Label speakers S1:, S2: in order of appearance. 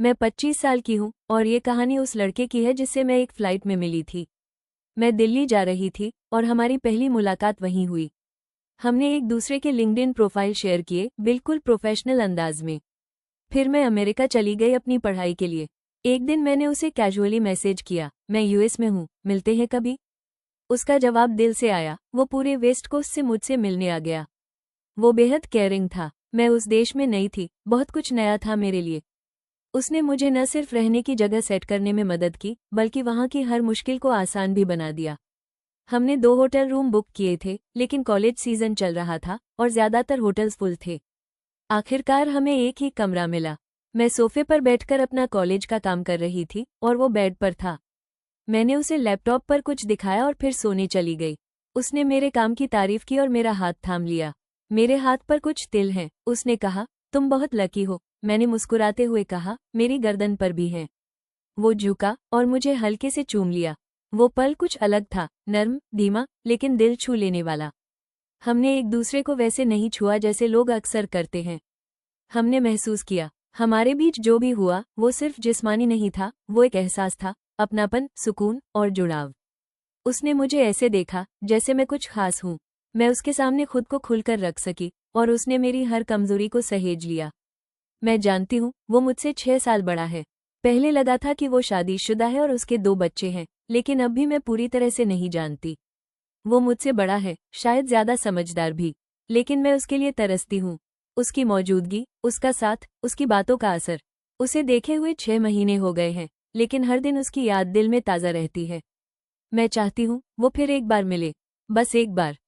S1: मैं 25 साल की हूँ और ये कहानी उस लड़के की है जिससे मैं एक फ़्लाइट में मिली थी। मैं दिल्ली जा रही थी और हमारी पहली मुलाकात वहीं हुई। हमने एक दूसरे के लिंक्डइन प्रोफाइल शेयर किए, बिल्कुल प्रोफेशनल अंदाज में। फिर मैं अमेरिका चली गई अपनी पढ़ाई के लिए। एक दिन मैंने उसे कैजुअली मैसेज किया, मैं यूएस में हूँ, मिलते हैं कभी? उसका जवाब दिल से आया, वो पूरे वेस्ट कोस्ट से मुझसे मिलने आ गया। वो बेहद केयरिंग था। मैं उस देश में नई थी, बहुत कुछ नया था मेरे लिए। उसने मुझे न सिर्फ रहने की जगह सेट करने में मदद की, बल्कि वहाँ की हर मुश्किल को आसान भी बना दिया। हमने 2 होटल रूम बुक किए थे, लेकिन कॉलेज सीजन चल रहा था और ज़्यादातर होटल्स फुल थे। आखिरकार हमें एक ही कमरा मिला। मैं सोफे पर बैठकर अपना कॉलेज का काम कर रही थी और वो बेड पर था। मैंने उसे लैपटॉप पर कुछ दिखाया और फिर सोने चली गई। उसने मेरे काम की तारीफ की और मेरा हाथ थाम लिया। मेरे हाथ पर कुछ तिल हैं, उसने कहा, तुम बहुत लकी हो। मैंने मुस्कुराते हुए कहा, मेरी गर्दन पर भी हैं। वो झुका और मुझे हल्के से चूम लिया। वो पल कुछ अलग था, नर्म, धीमा, लेकिन दिल छू लेने वाला। हमने एक दूसरे को वैसे नहीं छुआ जैसे लोग अक्सर करते हैं। हमने महसूस किया, हमारे बीच जो भी हुआ वो सिर्फ जिस्मानी नहीं था, वो एक एहसास था, अपनापन, सुकून और जुड़ाव। उसने मुझे ऐसे देखा जैसे मैं कुछ खास हूँ। मैं उसके सामने खुद को खुलकर रख सकी और उसने मेरी हर कमजोरी को सहेज लिया। मैं जानती हूँ, वो मुझसे 6 साल बड़ा है। पहले लगा था कि वो शादीशुदा है और उसके 2 बच्चे हैं, लेकिन अब भी मैं पूरी तरह से नहीं जानती। वो मुझसे बड़ा है, शायद ज्यादा समझदार भी, लेकिन मैं उसके लिए तरसती हूँ। उसकी मौजूदगी, उसका साथ, उसकी बातों का असर। उसे देखे हुए 6 महीने हो गए हैं, लेकिन हर दिन उसकी याद दिल में ताज़ा रहती है। मैं चाहती हूँ, वो फिर एक बार मिले। बस एक बार।